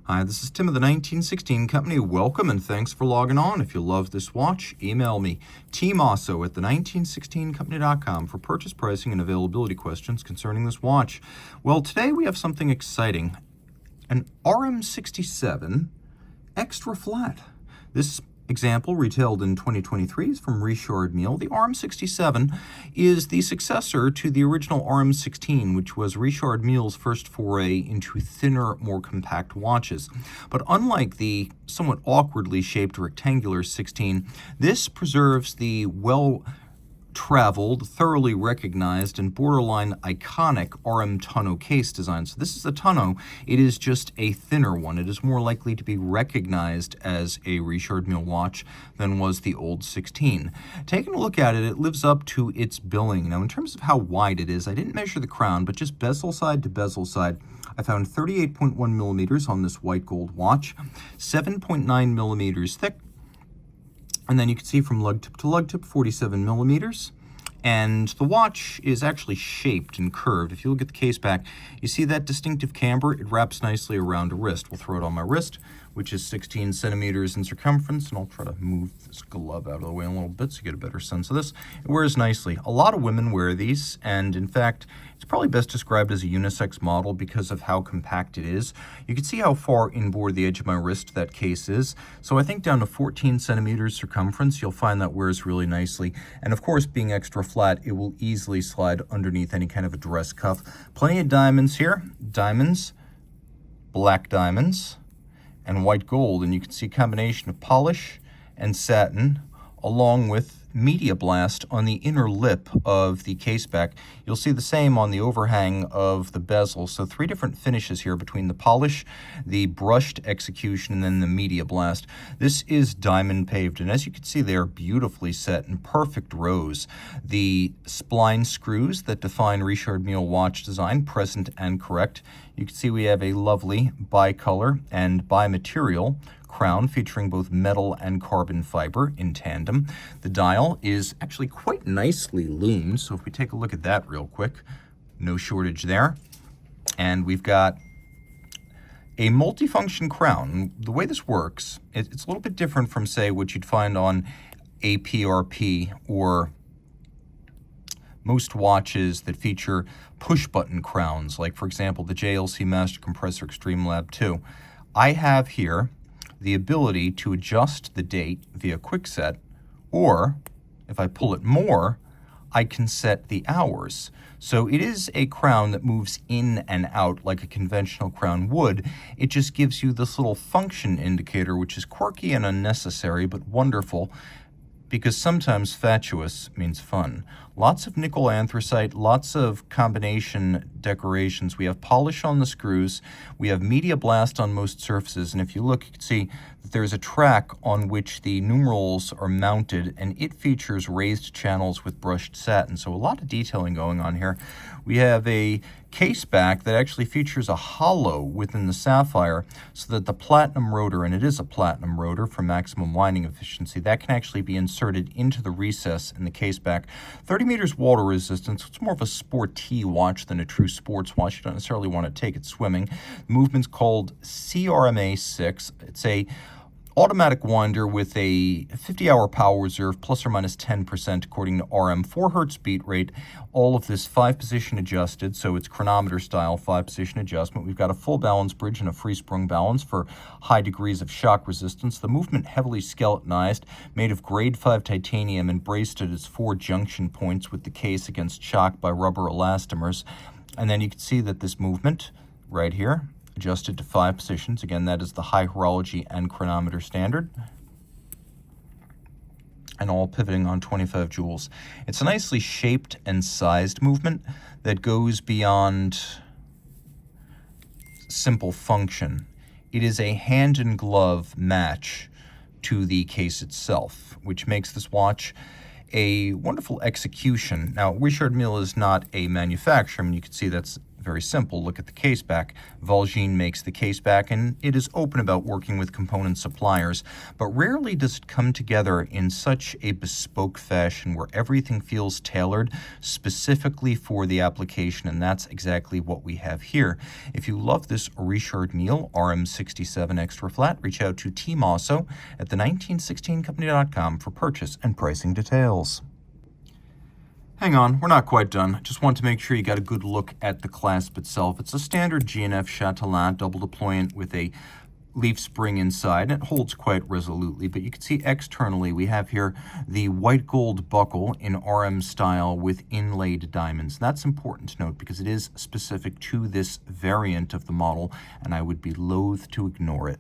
Hi, this is Tim of the 1916 Company. Welcome and thanks for logging on. If you love this watch, email me, Team Mosso at the1916company.com for purchase pricing and availability questions concerning this watch. Well, today we have something exciting, an RM67 extra flat. This example, retailed in 2023, is from Richard Mille. The RM67 is the successor to the original RM16, which was Richard Mille's first foray into thinner, more compact watches. But unlike the somewhat awkwardly shaped rectangular 16, this preserves the well-traveled, thoroughly recognized, and borderline iconic RM Tonneau case design. So this is the Tonneau. It is just a thinner one. It is more likely to be recognized as a Richard Mille watch than was the old 16. Taking a look at it, it lives up to its billing. Now, in terms of how wide it is, I didn't measure the crown, but just bezel side to bezel side, I found 38.1 millimeters on this white gold watch, 7.9 millimeters thick, and then you can see from lug tip to lug tip, 47 millimeters. And the watch is actually shaped and curved. If you look at the case back, you see that distinctive camber. It wraps nicely around a wrist. We'll throw it on my wrist, which is 16 centimeters in circumference, and I'll try to move this glove out of the way a little bit so you get a better sense of this. It wears nicely. A lot of women wear these, and in fact, it's probably best described as a unisex model because of how compact it is. You can see how far inboard the edge of my wrist that case is. So I think down to 14 centimeters circumference, you'll find that wears really nicely. And of course, being extra flat, it will easily slide underneath any kind of a dress cuff. Plenty of diamonds here. Diamonds, black diamonds, and white gold. And you can see a combination of polish and satin along with media blast on the inner lip of the case back. You'll see the same on the overhang of the bezel. So 3 different finishes here between the polish, the brushed execution, and then the media blast. This is diamond paved, and as you can see, they are beautifully set in perfect rows. The spline screws that define Richard Mille watch design, present and correct. You can see we have a lovely bicolor and bimaterial crown featuring both metal and carbon fiber in tandem. The dial is actually quite nicely loomed, so if we take a look at that real quick, no shortage there. And we've got a multifunction crown. The way this works, it's a little bit different from, say, what you'd find on a PRP or most watches that feature push-button crowns, like, for example, the JLC Master Compressor Extreme Lab 2. I have here the ability to adjust the date via quick set, or if I pull it more, I can set the hours. So it is a crown that moves in and out like a conventional crown would. It just gives you this little function indicator, which is quirky and unnecessary, but wonderful, because sometimes fatuous means fun. Lots of nickel anthracite, lots of combination decorations. We have polish on the screws. We have media blast on most surfaces. And if you look, you can see that there's a track on which the numerals are mounted, and it features raised channels with brushed satin. So a lot of detailing going on here. We have a case back that actually features a hollow within the sapphire so that the platinum rotor, and it is a platinum rotor for maximum winding efficiency, that can actually be inserted into the recess in the case back. 30 meters water resistance. It's more of a sporty watch than a true sports watch. You don't necessarily want to take it swimming. The movement's called CRMA 6. It's a automatic winder with a 50-hour power reserve, plus or minus 10% according to RM, 4 hertz beat rate. All of this 5-position adjusted, so it's chronometer style 5-position adjustment. We've got a full balance bridge and a free sprung balance for high degrees of shock resistance. The movement heavily skeletonized, made of grade 5 titanium and braced at its 4 junction points with the case against shock by rubber elastomers. And then you can see that this movement right here, adjusted to 5 positions. Again, that is the high horology and chronometer standard. And all pivoting on 25 joules. It's a nicely shaped and sized movement that goes beyond simple function. It is a hand and glove match to the case itself, which makes this watch a wonderful execution. Now, Richard Mille is not a manufacturer. I mean, you can see that's very simple. Look at the case back. Volgine makes the case back, and it is open about working with component suppliers, but rarely does it come together in such a bespoke fashion where everything feels tailored specifically for the application, and that's exactly what we have here. If you love this Richard Mille RM67 Extra Flat, reach out to Team Mosso at the1916company.com for purchase and pricing details. Hang on, we're not quite done. Just want to make sure you got a good look at the clasp itself. It's a standard G&F Chatelain double deployant with a leaf spring inside, and it holds quite resolutely, but you can see externally we have here the white gold buckle in RM style with inlaid diamonds. That's important to note because it is specific to this variant of the model, and I would be loath to ignore it.